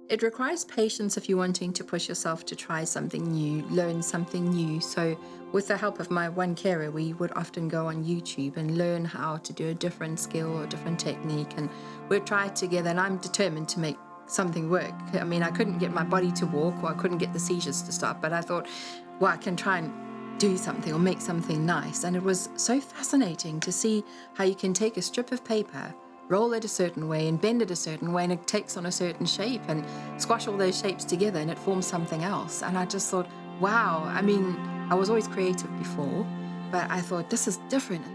It requires patience if you're wanting to push yourself to try something new, learn something new. So with the help of my one carer, we would often go on YouTube and learn how to do a different skill or different technique, and we'd try it together, and I'm determined to make something work. I mean, I couldn't get my body to walk, or I couldn't get the seizures to stop, but I thought, well, I can try and do something or make something nice. And it was so fascinating to see how you can take a strip of paper, roll it a certain way and bend it a certain way, and it takes on a certain shape, and squash all those shapes together and it forms something else. And I just thought, wow, I mean, I was always creative before, but I thought this is different.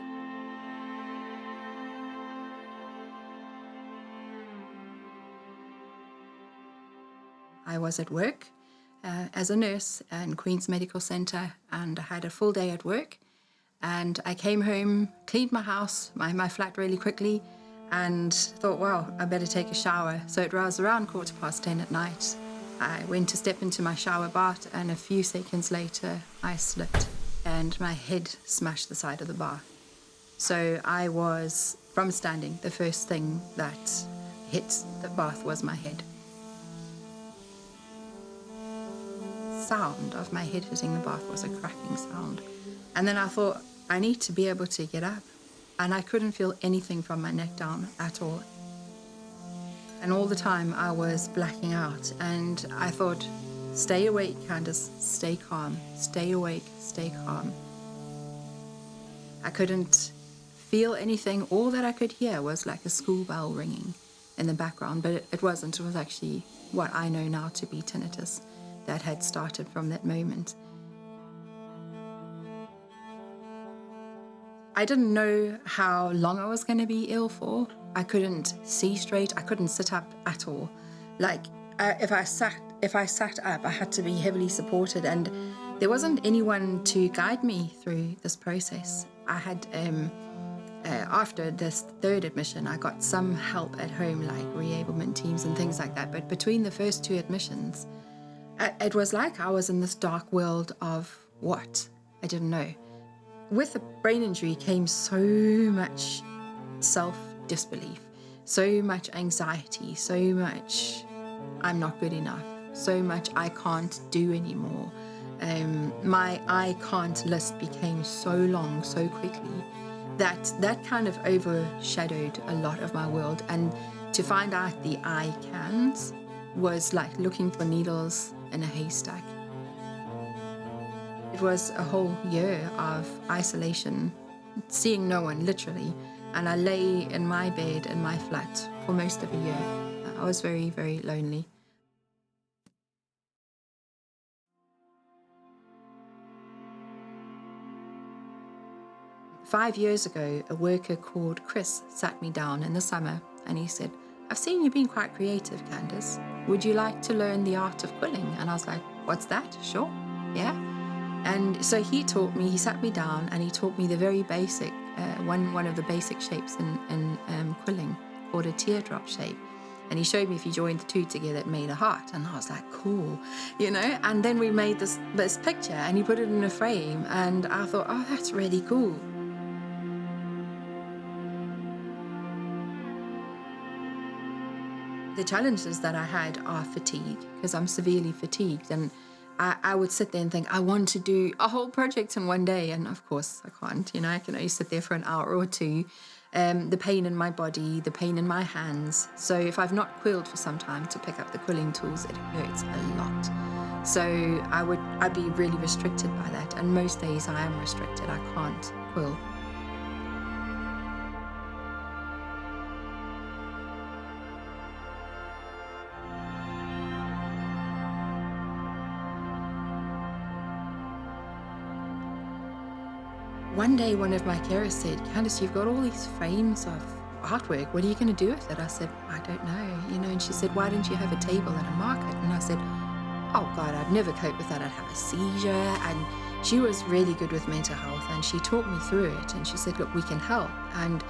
I was at work as a nurse in Queen's Medical Centre, and I had a full day at work, and I came home, cleaned my house, my flat really quickly, and thought, wow, I better take a shower. So it was around 10:15 at night. I went to step into my shower bath, and a few seconds later, I slipped and my head smashed the side of the bath. So I was, from standing, the first thing that hit the bath was my head. Sound of my head hitting the bath was a cracking sound. And then I thought, I need to be able to get up. And I couldn't feel anything from my neck down at all. And all the time I was blacking out, and I thought, stay awake, Candice, stay calm, stay awake, stay calm. I couldn't feel anything. All that I could hear was like a school bell ringing in the background, but it wasn't. It was actually what I know now to be tinnitus that had started from that moment. I didn't know how long I was going to be ill for. I couldn't see straight. I couldn't sit up at all. Like if I sat up, I had to be heavily supported, and there wasn't anyone to guide me through this process. I had, after this third admission, I got some help at home, like reablement teams and things like that. But between the first two admissions, it was like I was in this dark world of what? I didn't know. With the brain injury came so much self-disbelief, so much anxiety, so much I'm not good enough, so much I can't do anymore. My I can't list became so long, so quickly, that kind of overshadowed a lot of my world. And to find out the I cans was like looking for needles in a haystack. It was a whole year of isolation, seeing no one, literally. And I lay in my bed in my flat for most of a year. I was very, very lonely. "5 years ago, a worker called Chris sat me down in the summer, and he said, I've seen you being quite creative, Candice. Would you like to learn the art of quilling? And I was like, what's that? Sure, yeah. And so he sat me down and he taught me the very basic, one of the basic shapes in quilling, called a teardrop shape. And he showed me if you joined the two together, it made a heart. And I was like, cool, you know? And then we made this picture, and he put it in a frame, and I thought, oh, that's really cool. The challenges that I had are fatigue, because I'm severely fatigued, and I would sit there and think, I want to do a whole project in one day, and of course I can't, you know, I can only sit there for an hour or two. The pain in my body, the pain in my hands. So if I've not quilled for some time to pick up the quilling tools, it hurts a lot. So I'd be really restricted by that, and most days I am restricted, I can't quill. One day, one of my carers said, Candice, you've got all these frames of artwork. What are you going to do with it? I said, I don't know, you know. And she said, why don't you have a table at a market? And I said, oh God, I'd never cope with that. I'd have a seizure. And she was really good with mental health, and she talked me through it. And she said, look, we can help. And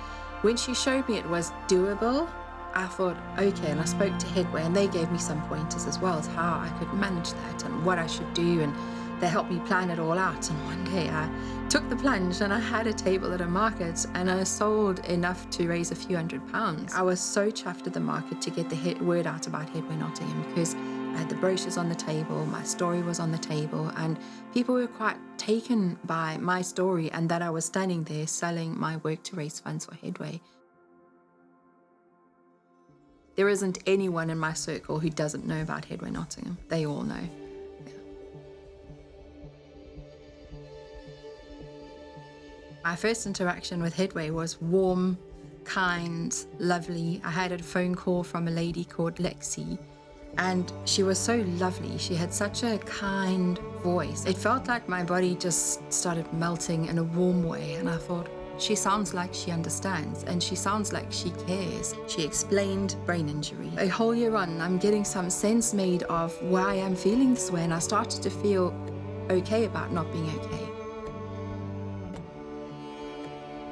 when she showed me it was doable, I thought, okay. And I spoke to Headway, and they gave me some pointers as well as how I could manage that and what I should do and They helped me plan it all out. And one day I took the plunge and I had a table at a market and I sold enough to raise a few £100s. I was so chuffed at the market to get the word out about Headway Nottingham, because I had the brochures on the table, my story was on the table, and people were quite taken by my story and that I was standing there selling my work to raise funds for Headway. There isn't anyone in my circle who doesn't know about Headway Nottingham. They all know. Yeah. My first interaction with Headway was warm, kind, lovely. I had a phone call from a lady called Lexi, and she was so lovely. She had such a kind voice. It felt like my body just started melting in a warm way, and I thought, she sounds like she understands, and she sounds like she cares. She explained brain injury. A whole year on, I'm getting some sense made of why I'm feeling this way, and I started to feel okay about not being okay.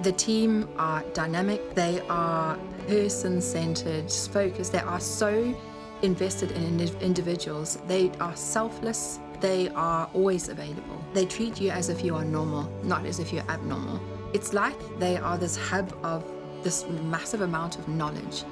The team are dynamic, they are person-centered, focused, they are so invested in individuals. They are selfless, they are always available. They treat you as if you are normal, not as if you're abnormal. It's like they are this hub of this massive amount of knowledge.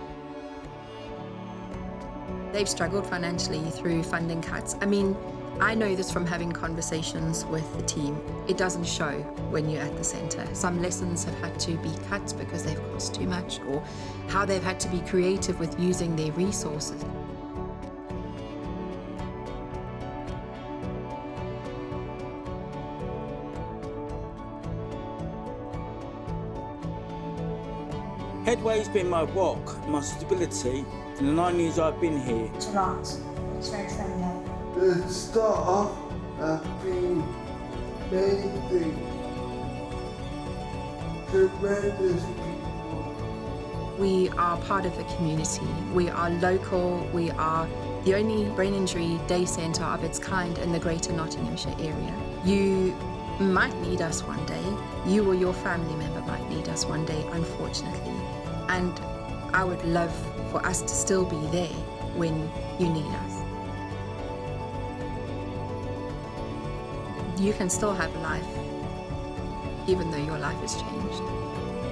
They've struggled financially through funding cuts. I mean, I know this from having conversations with the team. It doesn't show when you're at the centre. Some lessons have had to be cut because they've cost too much, or how they've had to be creative with using their resources. Headway's been my rock, my stability in the 9 years I've been here. It's a lot. It's very friendly. The staff have been amazing. Tremendous people. We are part of the community. We are local. We are the only brain injury day centre of its kind in the Greater Nottinghamshire area. You might need us one day. You or your family member might need us one day, unfortunately. And I would love for us to still be there when you need us. You can still have a life, even though your life has changed.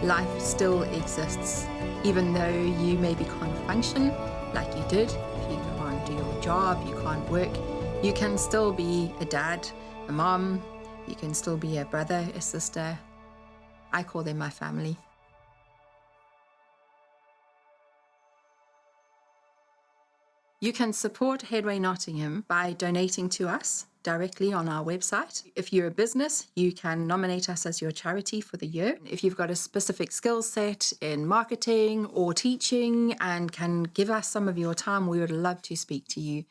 Life still exists, even though you maybe can't function like you did. If you can't do your job, you can't work, you can still be a dad, a mom, you can still be a brother, a sister. I call them my family. You can support Headway Nottingham by donating to us directly on our website. If you're a business, you can nominate us as your charity for the year. If you've got a specific skill set in marketing or teaching and can give us some of your time, we would love to speak to you.